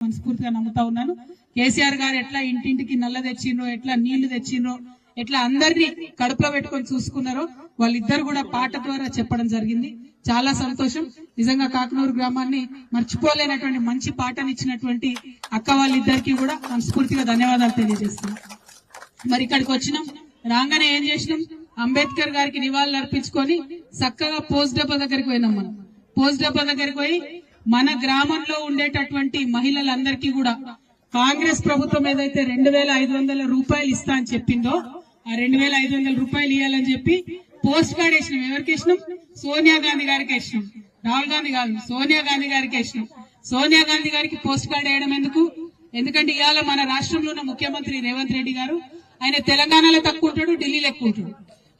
మనస్ఫూర్తిగా నమ్ముతా ఉన్నాను. కేసీఆర్ గారు ఎట్లా ఇంటింటికి నల్ల తెచ్చిండ్రో, ఎట్లా నీళ్లు తెచ్చిండ్రో, ఎట్లా అందరినీ కడుపులో పెట్టుకొని చూసుకున్నారో వాళ్ళిద్దరు కూడా పాట ద్వారా చెప్పడం జరిగింది. చాలా సంతోషం. నిజంగా కాకనూరు గ్రామాన్ని మర్చిపోలేనటువంటి మంచి పాటనిచ్చినటువంటి అక్క వాళ్ళిద్దరికి కూడా మనస్ఫూర్తిగా ధన్యవాదాలు తెలియజేస్తున్నాం. మరి ఇక్కడికి వచ్చినాం, రాగానే ఏం చేసినాం, అంబేద్కర్ గారికి నివాళులు అర్పించుకొని చక్కగా పోస్ట్ డబ్బా దగ్గరికి పోయినాం. మనం పోస్ట్ డబ్బా దగ్గరికి పోయి మన గ్రామంలో ఉండేటటువంటి మహిళలందరికీ కూడా కాంగ్రెస్ ప్రభుత్వం ఏదైతే 2500 రూపాయలు ఇస్తా అని చెప్పిందో ఆ 2500 రూపాయలు ఇవ్వాలని చెప్పి పోస్ట్ కార్డ్ వేసినాం. ఎవరికి వేసినాం? సోనియా గాంధీ గారికి వేసినాం. రాహుల్ గాంధీ కాదు, సోనియా గాంధీ గారికి వేసినాం. సోనియా గాంధీ గారికి పోస్ట్ కార్డ్ వేయడం ఎందుకు? ఎందుకంటే ఇవాళ మన రాష్ట్రంలో ఉన్న ముఖ్యమంత్రి రేవంత్ రెడ్డి గారు, ఆయన తెలంగాణలో తక్కువ ఉంటాడు, ఢిల్లీలో ఎక్కువ ఉంటాడు.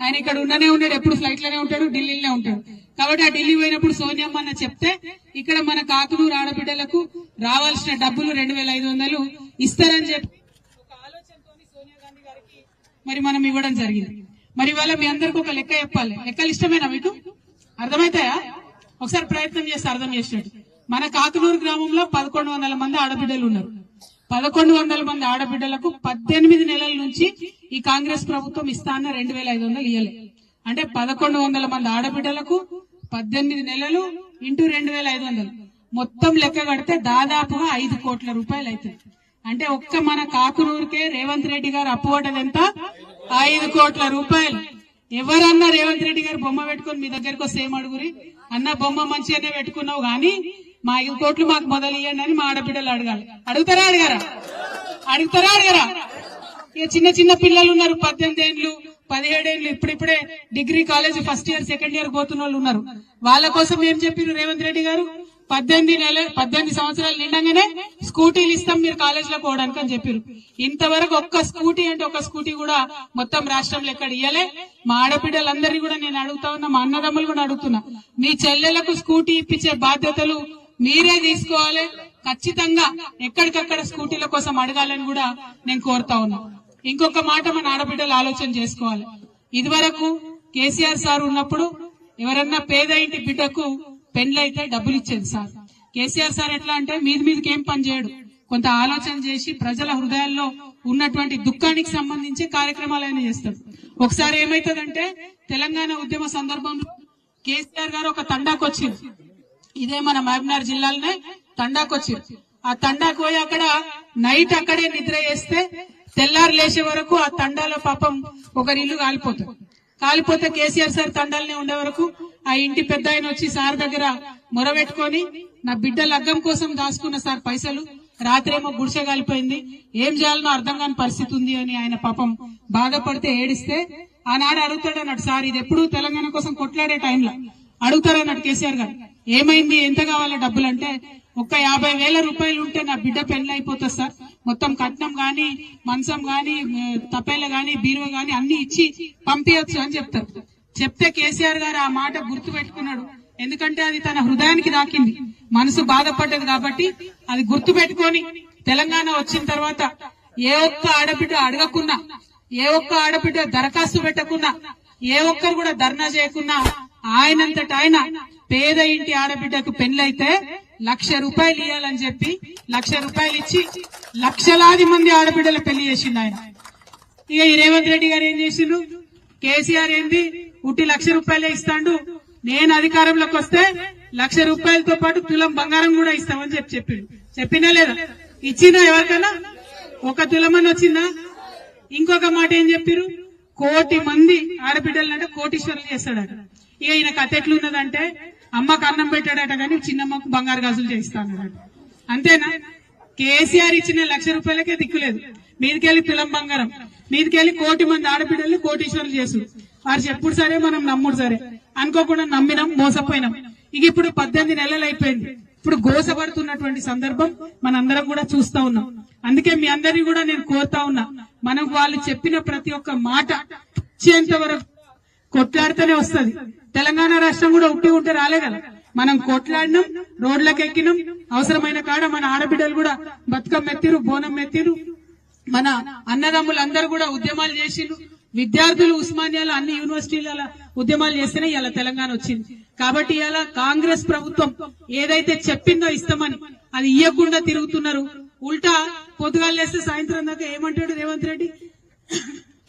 ఆయన ఇక్కడ ఉండనే ఉన్నాడు, ఎప్పుడు ఫ్లైట్ లోనే ఉంటాడు, ఢిల్లీలోనే ఉంటాడు. కాబట్టి ఆ ఢిల్లీ పోయినప్పుడు సోనియమ్మ అన్న చెప్తే ఇక్కడ మన కాకునూరు ఆడబిడ్డలకు రావాల్సిన డబ్బులు 2500 ఇస్తారని చెప్పి ఒక ఆలోచనతో సోనియా గాంధీ గారికి మరి మనం ఇవ్వడం జరిగింది. మరి ఇవాళ మీ అందరికి ఒక లెక్క చెప్పాలి. లెక్కలు ఇష్టమేనా మీకు? అర్థమవుతాయా? ఒకసారి ప్రయత్నం చేస్తే అర్థం చేసినట్టు. మన కాకునూరు గ్రామంలో 1100 మంది ఆడబిడ్డలు ఉన్నారు. 1100 మంది ఆడబిడ్డలకు 18 నెలల నుంచి ఈ కాంగ్రెస్ ప్రభుత్వం ఇస్తా అన్న 2500 ఇయ్యలే. అంటే 1100 మంది ఆడబిడ్డలకు 18 నెలలు ఇంటూ 2500 మొత్తం లెక్క కడితే దాదాపుగా 5 కోట్ల రూపాయలు అవుతుంది. అంటే ఒక్క మన కాకునూరుకే రేవంత్ రెడ్డి గారు అప్పు పడ్డది ఎంత? 5 కోట్ల రూపాయలు. ఎవరన్నా రేవంత్ రెడ్డి గారు బొమ్మ పెట్టుకుని మీ దగ్గరకు వస్తే ఏం అడుగురి, అన్న బొమ్మ మంచిగానే పెట్టుకున్నావు గానీ మా 5 కోట్లు మాకు మొదలు ఇవ్వండి అని మా ఆడబిడ్డలు అడగాలి. అడుగుతారా అడగరా? అడుగుతారా అడగరా? ఇక చిన్న చిన్న పిల్లలు ఉన్నారు, 18 ఏళ్ళు 17 ఏళ్ళు, ఇప్పుడిప్పుడే degree college first year second year పోతున్న వాళ్ళు ఉన్నారు. వాళ్ళ కోసం ఏం చెప్పారు రేవంత్ రెడ్డి గారు? 18 సంవత్సరాలు నిండగానే స్కూటీలు ఇస్తాం మీరు కాలేజ్ లో పోవడానికి అని చెప్పారు. ఇంతవరకు ఒక్క స్కూటీ అంటే ఒక్క స్కూటీ కూడా మొత్తం రాష్ట్రంలో ఎక్కడ ఇయ్యలే. మా ఆడపిల్లలందరినీ కూడా నేను అడుగుతా ఉన్నా, మా అన్నదమ్ములు కూడా అడుగుతున్నా, మీ చెల్లెలకు స్కూటీ ఇప్పించే బాధ్యతలు మీరే తీసుకోవాలి. ఖచ్చితంగా ఎక్కడికక్కడ స్కూటీల కోసం అడగాలని కూడా నేను కోరుతా ఉన్నా. ఇంకొక మాట మన ఆడబిడ్డలు ఆలోచన చేసుకోవాలి. ఇదివరకు కేసీఆర్ సార్ ఉన్నప్పుడు ఎవరన్నా పేద ఇంటి బిడ్డకు పెండ్లైతే డబ్బులు ఇచ్చేది సార్. కేసీఆర్ సార్ ఎట్లా అంటే మీదికి ఏం పని చేయడు, కొంత ఆలోచన చేసి ప్రజల హృదయాల్లో ఉన్నటువంటి దుఃఖానికి సంబంధించి కార్యక్రమాలైనా చేస్తాడు. ఒకసారి ఏమైతుందంటే తెలంగాణ ఉద్యమ సందర్భంలో కేసీఆర్ గారు ఒక తండాకు వచ్చింది. ఇదే మన మహబూబ్నగర్ జిల్లాలోనే తండాకు వచ్చింది. ఆ తండాకు పోయి అక్కడ నైట్ అక్కడే నిద్ర చేస్తే తెల్లారు లేచే వరకు ఆ తండాలో పాపం ఒకరి ఇల్లు కాలిపోతే కేసీఆర్ సార్ తండాలనే ఉండే వరకు ఆ ఇంటి పెద్ద ఆయన వచ్చి సార్ దగ్గర మొరబెట్టుకొని నా బిడ్డ లగ్గం కోసం దాచుకున్న సార్ పైసలు, రాత్రేమో గుడిసె కాలిపోయింది, ఏం చేయాలనో అర్థం కాని పరిస్థితి ఉంది అని ఆయన పాపం బాధపడితే ఏడిస్తే ఆనాడు అడుగుతాడన్నాడు సార్, ఇది ఎప్పుడు తెలంగాణ కోసం కొట్లాడే టైంలో అడుగుతారన్నాడు కేసీఆర్ గారు, ఏమైంది ఎంత కావాలా డబ్బులు అంటే ఒక్క 50,000 రూపాయలు ఉంటే నా బిడ్డ పెళ్లి అయిపోతుంది సార్, మొత్తం కట్నం గాని మంచం గాని తపేల గాని బీరువా గాని అన్ని ఇచ్చి పంపించచ్చు అని చెప్తారు. చెప్తే కేసీఆర్ గారు ఆ మాట గుర్తు పెట్టుకున్నాడు. ఎందుకంటే అది తన హృదయానికి తాకింది, మనసు బాధపడ్డది కాబట్టి అది గుర్తు పెట్టుకొని తెలంగాణ వచ్చిన తర్వాత ఏ ఒక్క ఆడబిడ్డ అడగకున్నా, ఏ ఒక్క ఆడబిడ్డ దరఖాస్తు పెట్టకున్నా, ఏ ఒక్కరు కూడా ధర్నా చేయకున్నా ఆయనంతట ఆయన పేద ఇంటి ఆడబిడ్డకు పెళ్లైతే 1,00,000 రూపాయలు ఇవ్వాలని చెప్పి 1,00,000 రూపాయలు ఇచ్చి లక్షలాది మంది ఆడబిడ్డల పెళ్లి చేసిండు ఆయన. ఇక ఈ రేవంత్ రెడ్డి గారు ఏం చేసిండు, కేసీఆర్ ఏంది ఉట్టి 1,00,000 రూపాయలే ఇస్తాడు, నేను అధికారంలోకి వస్తే 1,00,000 రూపాయలతో పాటు తులం బంగారం కూడా ఇస్తామని చెప్పిండు. చెప్పినా లేదా? ఇచ్చినా ఎవరికైనా ఒక తులమని వచ్చిందా? ఇంకొక మాట ఏం చెప్పారు, 1 కోటి మంది ఆడబిడ్డలంటే కోటీశ్వరులు చేస్తాడట. ఇక ఈయన కథ ఎట్లున్నదంటే అమ్మకు అన్నం పెట్టాడట కానీ చిన్నమ్మకు బంగారు గాజులు చేయిస్తాడట. అంతేనా? కేసీఆర్ ఇచ్చిన 1,00,000 రూపాయలకే దిక్కులేదు, మీదికెళ్లి తులం బంగారం, మీదికెళ్లి 1 కోటి మంది ఆడబిడ్డల్ని కోటీశ్వరులు చేసుడు. వారు చెప్పుడు సరే మనం నమ్ముడు సరే అనుకోకుండా నమ్మినాం, మోసపోయినాం. ఇక ఇప్పుడు 18 నెలలు అయిపోయింది. ఇప్పుడు గోసపడుతున్నటువంటి సందర్భం మనందరం కూడా చూస్తా ఉన్నాం. అందుకే మీ అందరినీ కూడా నేను కోరుతా ఉన్నా, మనకు వాళ్ళు చెప్పిన ప్రతి ఒక్క మాట ఇచ్చేంత వరకు కొట్లాడితేనే వస్తుంది. తెలంగాణ రాష్ట్రం కూడా ఉట్టి ఉంటే రాలే కదా, మనం కొట్లాడినాం, రోడ్లకు ఎక్కినాం, అవసరమైన కాడ మన ఆడబిడ్డలు కూడా బతుకమ్మ ఎత్తిరు, బోనం ఎత్తిరు, మన అన్నదమ్ములందరూ కూడా ఉద్యమాలు చేసిండ్రు, విద్యార్థులు ఉస్మానియాలో అన్ని యూనివర్సిటీల ఉద్యమాలు చేస్తేనే ఇలా తెలంగాణ వచ్చింది. కాబట్టి ఇలా కాంగ్రెస్ ప్రభుత్వం ఏదైతే చెప్పిందో ఇస్తామని అది ఇయ్యకుండా తిరుగుతున్నారు. ఉల్టా పొద్దుగాలు లేస్తే సాయంత్రం దాకా ఏమంటాడు రేవంత్ రెడ్డి,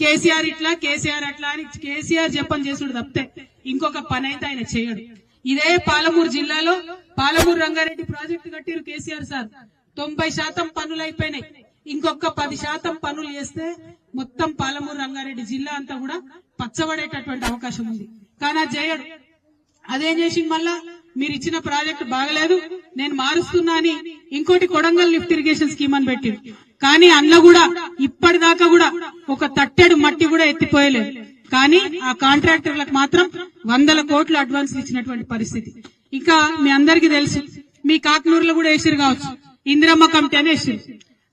కేసీఆర్ ఇట్లా కేసీఆర్ అట్లా అని కేసీఆర్ చెప్పని చేసుడు తప్పితే ఇంకొక పని అయితే ఆయన చేయడు. ఇదే పాలమూరు జిల్లాలో పాలమూరు రంగారెడ్డి ప్రాజెక్టు కట్టిరు కేసీఆర్ సార్. 90% పనులు అయిపోయినాయి. ఇంకొక 10% పనులు చేస్తే మొత్తం పాలమూరు రంగారెడ్డి జిల్లా అంతా కూడా పచ్చబడేటటువంటి అవకాశం ఉంది. కానీ అది చేయడు. అదేం చేసింది, మళ్ళా మీరు ఇచ్చిన ప్రాజెక్టు బాగలేదు నేను మారుస్తున్నా అని ఇంకోటి కొడంగల్ లిఫ్ట్ ఇరిగేషన్ స్కీమ్ అని పెట్టింది. కానీ అందులో కూడా ఇప్పటిదాకా కూడా ఒక తట్టెడు మట్టి కూడా ఎత్తిపోయలేదు. కానీ ఆ కాంట్రాక్టర్లకు మాత్రం 100 కోట్లు అడ్వాన్స్ ఇచ్చినటువంటి పరిస్థితి. ఇంకా మీ అందరికీ తెలుసు, మీ కాకనూరులో కూడా వేసిరు కావచ్చు, ఇందిరమ్మ కమిటీ అని వేసిరు.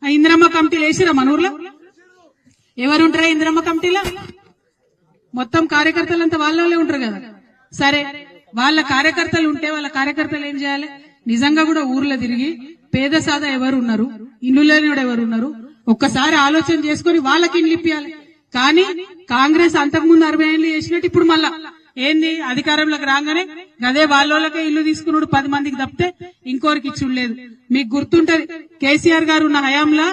ఆ ఇందిరమ్మ కమిటీలు వేసిరా మన ఊర్లో? ఎవరుంటారా ఇందిరమ్మ కమిటీలో? మొత్తం కార్యకర్తలంతా వాళ్ళే ఉంటారు కదా. సరే, వాళ్ళ కార్యకర్తలు ఉంటే వాళ్ళ కార్యకర్తలు ఏం చేయాలి? నిజంగా కూడా ఊర్లో తిరిగి పేద సాదా ఎవరు ఉన్నారు, ఇల్లు లేని ఎవరు ఉన్నారు, ఒక్కసారి ఆలోచన చేసుకుని వాళ్ళకి ఇండ్లు ఇప్పియాలి. కానీ కాంగ్రెస్ అంతకుముందు 60 ఏళ్ళు చేసినట్టు ఇప్పుడు మళ్ళా ఏంది అధికారంలోకి రాగానే అదే వాళ్ళకే ఇల్లు తీసుకున్నాడు 10 మందికి తప్పితే ఇంకోరికి ఇచ్చులేదు. మీకు గుర్తుంటది, కేసీఆర్ గారు ఉన్న హయాంలో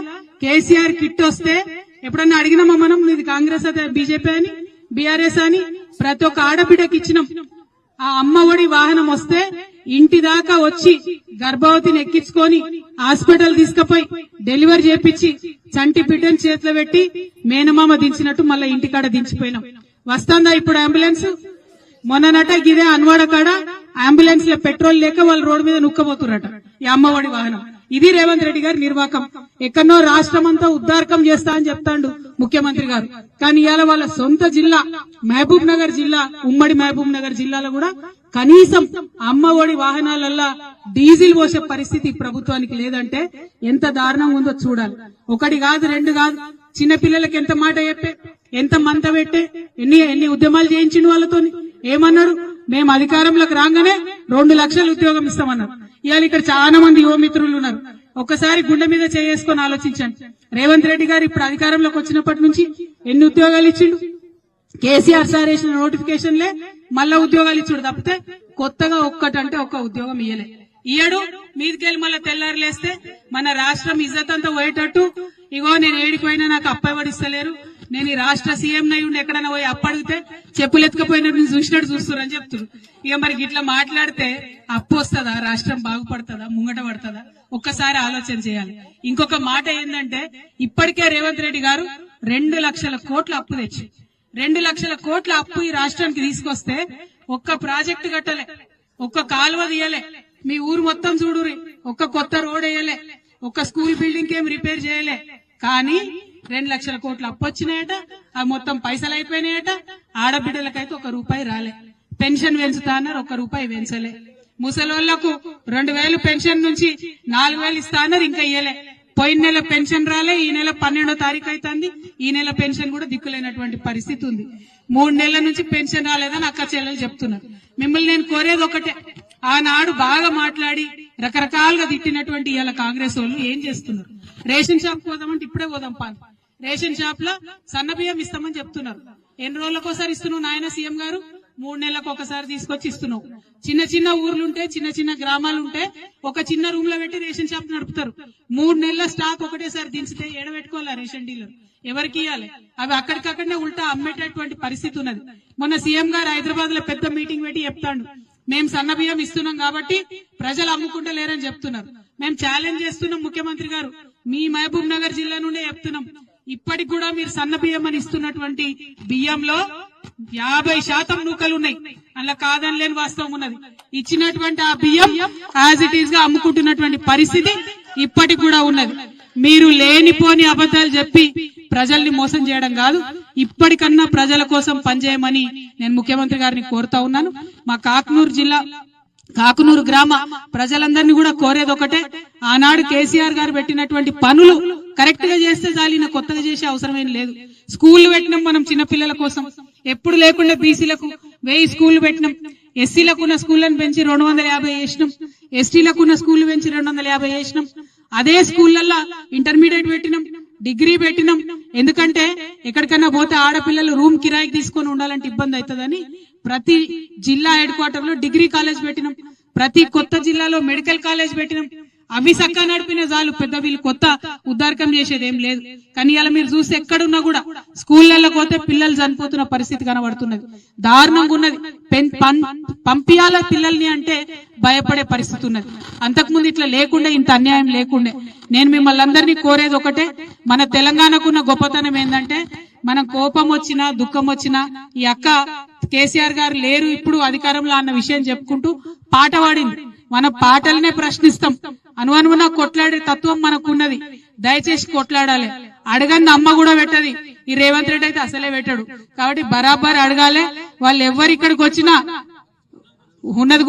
కేసీఆర్ కిట్ వస్తే ఎప్పుడన్నా అడిగినామా మనం ఇది కాంగ్రెస్ అయితే బీజేపీ అని బీఆర్ఎస్ అని? ప్రతి ఒక్క ఆడబిడ్డకి ఇచ్చినాం. ఆ అమ్మ ఒడి వాహనం వస్తే ఇంటి దాకా వచ్చి గర్భవతిని ఎక్కించుకొని హాస్పిటల్ తీసుకుపోయి డెలివరీ చేపించి చంటి బిడ్డని చేతిలో పెట్టి మేనమామ దించినట్టు మళ్ళా ఇంటికాడ దించిపోయినాం. వస్తుందా ఇప్పుడు అంబులెన్స్? మొన్ననట గిదే అన్వాడ కాడ అంబులెన్స్ లో పెట్రోల్ లేక వాళ్ళు రోడ్డు మీద నుక్కబోతురట ఈ అమ్మఒడి వాహనం. ఇది రేవంత్ రెడ్డి గారి నిర్వాకం. ఎక్కడో రాష్ట్రం అంతా ఉద్దారకం చేస్తా అని చెప్తాండు ముఖ్యమంత్రి గారు. కానీ ఇవాళ వాళ్ళ సొంత జిల్లా మహబూబ్ నగర్ జిల్లా, ఉమ్మడి మహబూబ్ నగర్ జిల్లాలో కూడా కనీసం అమ్మఒడి వాహనాలల్లా డీజిల్ పోసే పరిస్థితి ప్రభుత్వానికి లేదంటే ఎంత దారుణంగా ఉందో చూడాలి. ఒకటి కాదు, రెండు కాదు, చిన్న పిల్లలకి ఎంత మాట చెప్పే, ఎంత మంత పెట్టే, ఎన్ని ఉద్యమాలు చేయించిండు వాళ్ళతోని. ఏమన్నారు? మేము అధికారంలోకి రాగానే 2 లక్షల ఉద్యోగం ఇస్తామన్నారు. ఇవాళ ఇక్కడ చాలా మంది యువ మిత్రులు ఉన్నారు. ఒక్కసారి గుండె మీద చేసుకొని ఆలోచించండి. రేవంత్ రెడ్డి గారు ఇప్పుడు అధికారంలోకి వచ్చినప్పటి నుంచి ఎన్ని ఉద్యోగాలు ఇచ్చిండు? కేసీఆర్ సార్ వేసిన నోటిఫికేషన్లే మళ్ళా ఉద్యోగాలు ఇచ్చుడు తప్పితే కొత్తగా ఒక్కటంటే ఒక్క ఉద్యోగం ఇయ్యడు. మీదికెళ్ళి మళ్ళా తెల్లారులేస్తే మన రాష్ట్రం ఇజ్జత్ అంతా పోయేటట్టు, ఇగో నేను ఏడిపోయినా నాకు అప్పవడిస్తలేరు, నేను ఈ రాష్ట్ర సీఎం నై ఉండి ఎక్కడైనా పోయి అప్పడిగితే చెప్పులు ఎత్తుకపోయినట్టు చూసినట్టు చూస్తున్నారు అని చెప్తున్నారు. ఇక మరి ఇట్లా మాట్లాడితే అప్పు వస్తుందా? రాష్ట్రం బాగుపడుతుందా? ముంగట పడుతుందా? ఒక్కసారి ఆలోచన చేయాలి. ఇంకొక మాట ఏంటంటే, ఇప్పటికే రేవంత్ రెడ్డి గారు 2 లక్షల కోట్ల అప్పు తెచ్చి 2 లక్షల కోట్ల అప్పు ఈ రాష్ట్రానికి తీసుకొస్తే ఒక్క ప్రాజెక్టు కట్టలే, ఒక్క కాలువ తీయలే, మీ ఊరు మొత్తం చూడురి, ఒక్క కొత్త రోడ్ వేయలే, ఒక్క స్కూల్ బిల్డింగ్ ఏం రిపేర్ చేయలే. కానీ 2 లక్షల కోట్ల అప్పు వచ్చినాయట, ఆ మొత్తం పైసలు అయిపోయినాయట. ఆడబిడ్డలకైతే 1 రూపాయి రాలే. పెన్షన్ పెంచుతా అన్నారు, 1 రూపాయి పెంచలే. ముసలోళ్లకు 2000 పెన్షన్ నుంచి 4000 ఇస్తా అన్నారు, ఇంకా ఇయ్యలే. పోయిన నెల పెన్షన్ రాలే, ఈ నెల 12వ తారీఖు అవుతుంది, ఈ నెల పెన్షన్ కూడా దిక్కులేనటువంటి పరిస్థితి ఉంది. 3 నెలల నుంచి పెన్షన్ రాలేదని అక్క చెల్లెలు చెప్తున్నారు. మిమ్మల్ని నేను కోరేది ఒకటే, ఆనాడు బాగా మాట్లాడి రకరకాలుగా తిట్టినటువంటి ఇవాళ కాంగ్రెస్ వాళ్ళు ఏం చేస్తున్నారు? రేషన్ షాప్ పోదామంటే ఇప్పుడే పోదాం పాన్, రేషన్ షాప్ లో సన్న బియ్యం ఇస్తామని చెప్తున్నారు. ఎన్ని రోజులకోసారి ఇస్తున్నావు నాయన సీఎం గారు? 3 నెలలకు ఒకసారి తీసుకొచ్చి ఇస్తున్నావు. చిన్న చిన్న ఊర్లుంటే, చిన్న చిన్న గ్రామాలుంటే ఒక చిన్న రూమ్ లో పెట్టి రేషన్ షాప్ నడుపుతారు. 3 నెలల స్టాక్ ఒకటేసారి దించితే ఏడబెట్టుకోవాలా రేషన్ డీలర్? ఎవరికి ఇవ్వాలి? అవి అక్కడికక్కడనే ఉల్టా అమ్మేటటువంటి పరిస్థితి ఉన్నది. మొన్న సీఎం గారు హైదరాబాద్ లో పెద్ద మీటింగ్ పెట్టి చెప్తాడు, మేము సన్న బియ్యం ఇస్తున్నాం కాబట్టి ప్రజలు అమ్ముకుంటలేరని చెప్తున్నారు. మేము ఛాలెంజ్ చేస్తున్నాం ముఖ్యమంత్రి గారు, మీ మహబూబ్ నగర్ జిల్లా నుండే చెప్తున్నాం, ఇప్పటికి కూడా మీరు సన్న బియ్యం అని ఇస్తున్నటువంటి బియ్యంలో 50% నూకలు ఉన్నాయి. అలా కాదని లేని వాస్తవం ఉన్నది. ఇచ్చినటువంటి ఆ బియ్యం యాజ్ ఇట్ ఈస్ గా అమ్ముకుంటున్నటువంటి పరిస్థితి ఇప్పటికి కూడా ఉన్నది. మీరు లేనిపోని అబద్ధాలు చెప్పి ప్రజల్ని మోసం చేయడం కాదు, ఇప్పటికన్నా ప్రజల కోసం పనిచేయమని నేను ముఖ్యమంత్రి గారిని కోరుతా ఉన్నాను. మా కాకునూరు గ్రామ ప్రజలందరినీ కూడా కోరేది ఒకటే, ఆనాడు కేసీఆర్ గారు పెట్టినటువంటి పనులు కరెక్ట్ గా చేస్తే చాలిన, కొత్తగా చేసే అవసరమేం లేదు. స్కూల్ పెట్టినాం మనం చిన్నపిల్లల కోసం, ఎప్పుడు లేకుండా బీసీలకు 1000 స్కూళ్లు పెట్టినాం. ఎస్సీలకు ఉన్న స్కూళ్లను పెంచి 250 చేసినాం, ఎస్టీలకు ఉన్న స్కూళ్లు పెంచి 250 చేసినాం. అదే స్కూళ్లలో ఇంటర్మీడియట్ పెట్టినాం, డిగ్రీ పెట్టినాం. ఎందుకంటే ఎక్కడికైనా పోతే ఆడపిల్లలు రూమ్ కిరాయికి తీసుకొని ఉండాలంటే ఇబ్బంది అవుతుందని ప్రతి జిల్లా హెడ్ క్వార్టర్ లో డిగ్రీ కాలేజ్ పెట్టినాం. ప్రతి కొత్త జిల్లాలో మెడికల్ కాలేజ్ పెట్టినాం. అవి చక్కగా నడిపిన చాలు, పెద్ద వీళ్ళు కొత్త ఉద్దారకం చేసేది ఏం లేదు. కానీ ఇలా మీరు చూస్తే ఎక్కడున్నా కూడా స్కూళ్ళల్లో పోతే పిల్లలు చనిపోతున్న పరిస్థితి కనబడుతున్నది. దారుణంగా ఉన్నది. పంపియాల పిల్లల్ని అంటే భయపడే పరిస్థితి ఉన్నది. అంతకుముందు ఇట్లా లేకుండే, ఇంత అన్యాయం లేకుండే. నేను మిమ్మల్ని అందరినీ కోరేది ఒకటే, మన తెలంగాణకున్న గొప్పతనం ఏంటంటే మనం కోపం వచ్చినా దుఃఖం వచ్చినా ఈ అక్క కేసీఆర్ గారు లేరు ఇప్పుడు అధికారంలో అన్న విషయం చెప్పుకుంటూ పాట పాడింది. మన పాటలనే ప్రశ్నిస్తాం. అనువనువున కొట్లాడే తత్వం మనకున్నది. దయచేసి కొట్లాడాలి. అడగని అమ్మ కూడా పెట్టది. ఈ రేవంత్ రెడ్డి అయితే అసలే పెట్టాడు. కాబట్టి బరాబర్ అడగాలి. వాళ్ళు ఎవరు ఇక్కడికి వచ్చినా ఉన్నది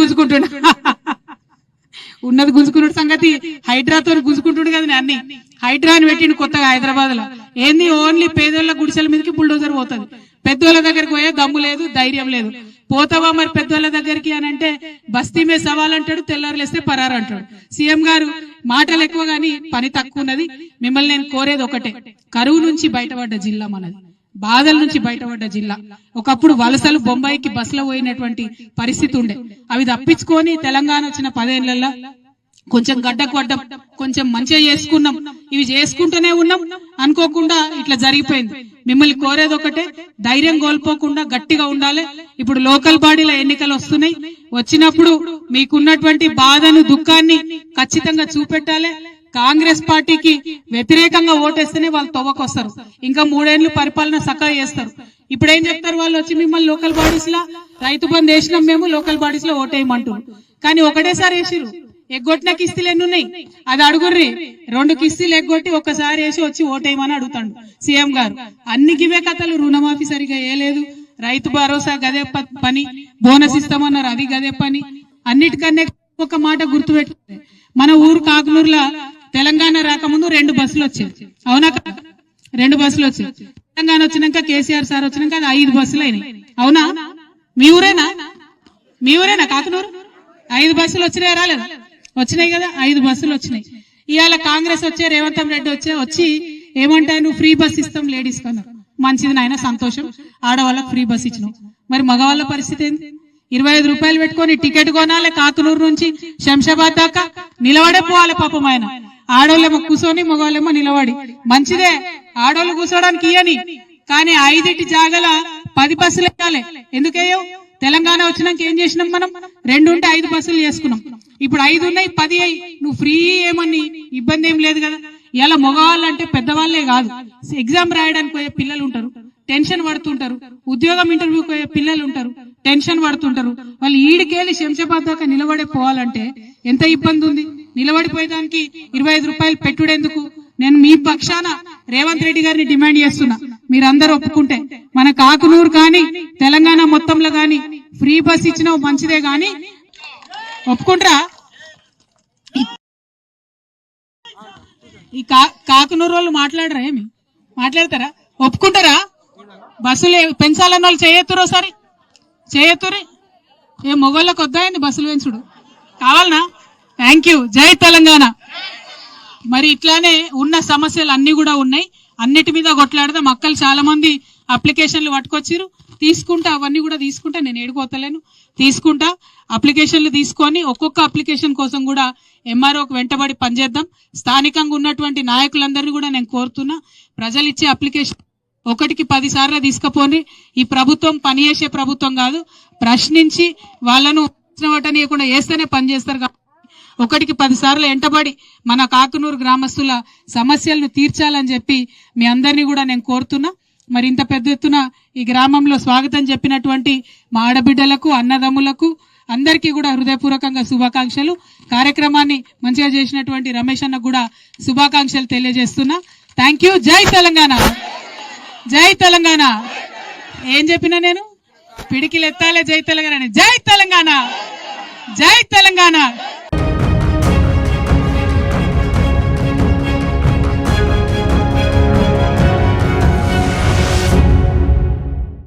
గుంజుకున్నాడు సంగతి హైడ్రాతో గుంజుకుంటుడు కదా. అన్ని హైడ్రా అని పెట్టిండు కొత్తగా హైదరాబాద్ లో. ఏంది ఓన్లీ పేదోళ్ళ గుడిసెల మీదకి బుల్డోజర్ పోతుంది. పెద్దోళ్ళ దగ్గరికి పోయే దమ్ము లేదు, ధైర్యం లేదు. పోతావా మరి పెద్దోళ్ళ దగ్గరికి అని అంటే బస్తీ మీద సవాల్ అంటాడు, తెల్లారులేస్తే పరారు అంటాడు. సీఎం గారు మాటలు ఎక్కువ గానీ పని తక్కువ ఉన్నది. మిమ్మల్ని నేను కోరేది ఒకటే, కరువు నుంచి బయటపడ్డ జిల్లా మనది, బాధల నుంచి బయటపడ్డ జిల్లా. ఒకప్పుడు వలసలు బొంబాయికి బస్సులో పోయినటువంటి పరిస్థితి ఉండే. అవి తప్పించుకొని తెలంగాణ వచ్చిన 10 ఏళ్లలో కొంచెం గడ్డకు పడ్డం, కొంచెం మంచిగా చేసుకున్నాం. ఇవి చేసుకుంటూనే ఉన్నాం. అనుకోకుండా ఇట్లా జరిగిపోయింది. మిమ్మల్ని కోరేది ఒకటే, ధైర్యం కోల్పోకుండా గట్టిగా ఉండాలి. ఇప్పుడు లోకల్ బాడీల ఎన్నికలు వస్తున్నాయి. వచ్చినప్పుడు మీకున్నటువంటి బాధను దుఃఖాన్ని ఖచ్చితంగా చూపెట్టాలి. కాంగ్రెస్ పార్టీకి వ్యతిరేకంగా ఓటేస్తేనే వాళ్ళు తవ్వకొస్తారు. ఇంకా 3 ఏళ్లు పరిపాలన సక్కగా చేస్తారు. ఇప్పుడు ఏం చెప్తారు వాళ్ళు వచ్చి మిమ్మల్ని లోకల్ బాడీస్ లా రైతు బంధు వేసినాం మేము, లోకల్ బాడీస్ లో ఓటేయమంటారు. కానీ ఒకటేసారి వేసిరు. ఎగ్గొట్టిన కిస్తీలు ఎన్ని ఉన్నాయి అది అడుగుర్రి. 2 కిస్తీలు ఎగ్గొట్టి ఒక్కసారి వేసి వచ్చి ఓటేయమని అడుగుతాడు సీఎం గారు. అన్ని గివే కథలు. రుణమాఫీ సరిగా వేయలేదు, రైతు భరోసా గదే పని, బోనస్ ఇస్తామన్నారు అది గదే పని. అన్నిటికన్నా ఒక మాట గుర్తుపెట్టుకుంటే, మన ఊరు కాకునూరులో తెలంగాణ రాకముందు 2 బస్సులు వచ్చాయి. అవునా? 2 బస్సులు వచ్చాయి. తెలంగాణ వచ్చినాక కేసీఆర్ సార్ వచ్చినాక అది 5 బస్సులు అయినాయి. అవునా? మీ ఊరేనా కాకునూరు? 5 బస్సులు వచ్చినాయి రాలేదా? వచ్చినాయి కదా, 5 బస్సులు వచ్చినాయి. ఇవాళ కాంగ్రెస్ వచ్చే రేవంత్ రెడ్డి వచ్చి ఏమంటారు, నువ్వు ఫ్రీ బస్ ఇస్తాం లేడీస్ కన్నా. మంచిది నాయన, సంతోషం. ఆడవాళ్ళకి ఫ్రీ బస్ ఇచ్చినావు. మరి మగవాళ్ళ పరిస్థితి ఏంది? 25 రూపాయలు పెట్టుకొని టికెట్ కొనాలి. కాకునూరు నుంచి శంషాబాద్ దాకా నిలబడే పోవాలి పాపం ఆయన. ఆడోళ్ళేమో కూర్చొని, మగవాళ్ళేమో నిలబడి. మంచిదే, ఆడోళ్ళు కూర్చోడానికి ఇయ్యని. కానీ 5 జాగల 10 బస్సులు ఎక్కాలి. ఎందుకయ్యో? తెలంగాణ వచ్చినాక ఏం చేసినాం మనం? 2 ఉంటే 5 బస్సులు చేసుకున్నాం. ఇప్పుడు 5 ఉన్నాయి, 10 అయ్యి. నువ్వు ఫ్రీ ఏమని ఇబ్బంది ఏం లేదు కదా. ఇలా మగవాళ్ళంటే పెద్దవాళ్లే కాదు, ఎగ్జామ్ రాయడానికి పోయే పిల్లలు ఉంటారు, టెన్షన్ పడుతుంటారు. ఉద్యోగం ఇంటర్వ్యూకి పోయే పిల్లలు ఉంటారు, టెన్షన్ పడుతుంటారు. వాళ్ళు ఈడికెళ్ళి శంషాబాద్ దాకా నిలబడే పోవాలంటే ఎంత ఇబ్బంది ఉంది. నిలబడిపోయేదానికి 25 రూపాయలు పెట్టుడెందుకు? నేను మీ పక్షాన రేవంత్ రెడ్డి గారిని డిమాండ్ చేస్తున్నా, మీరందరూ ఒప్పుకుంటే మన కాకునూరు కానీ తెలంగాణ మొత్తంలో గాని ఫ్రీ బస్ ఇచ్చినా మంచిదే. గాని ఒప్పుకుంటారా? ఈ కాకునూరు వాళ్ళు మాట్లాడరా? ఏమి మాట్లాడతారా? ఒప్పుకుంటారా? బస్సులు పెంచాలన్న వాళ్ళు చేయెత్తురు, ఒకసారి చేయెత్తురి. ఏ మొగోళ్ళకి వద్దాయింది బస్సులు పెంచుడు? కావాలనా? Thank you. జై తెలంగాణ. మరి ఇట్లానే ఉన్న సమస్యలు అన్ని కూడా ఉన్నాయి. అన్నిటి మీద కొట్లాడదాం. అక్కలు చాలా మంది అప్లికేషన్లు పట్టుకొచ్చిరు, తీసుకుంటా. అవన్నీ కూడా తీసుకుంటా. నేను ఏడుకోతలేను, తీసుకుంటా. అప్లికేషన్లు తీసుకొని ఒక్కొక్క అప్లికేషన్ కోసం కూడా ఎంఆర్ఓకి వెంటబడి పనిచేద్దాం. స్థానికంగా ఉన్నటువంటి నాయకులందరినీ కూడా నేను కోరుతున్నా, ప్రజలు ఇచ్చే అప్లికేషన్ 1కి 10 సార్లు తీసుకుపోని. ఈ ప్రభుత్వం పనిచేసే ప్రభుత్వం కాదు, ప్రశ్నించి వాళ్ళను వటనీయకుండా వేస్తేనే పనిచేస్తారు. 1కి 10 సార్లు వెంటబడి మన కాకునూరు గ్రామస్తుల సమస్యలను తీర్చాలని చెప్పి మీ అందరినీ కూడా నేను కోరుతున్నా. మరి ఇంత పెద్ద ఎత్తున ఈ గ్రామంలో స్వాగతం చెప్పినటువంటి మా ఆడబిడ్డలకు, అన్నదమ్ములకు అందరికీ కూడా హృదయపూర్వకంగా శుభాకాంక్షలు. కార్యక్రమాన్ని మంచిగా చేసినటువంటి రమేష్ అన్నకు కూడా శుభాకాంక్షలు తెలియజేస్తున్నా. Thank you. జై తెలంగాణ, జై తెలంగాణ. ఏం చెప్పినా నేను? పిడికిలు ఎత్తాలే జై తెలంగాణ. జై తెలంగాణ, జై తెలంగాణ.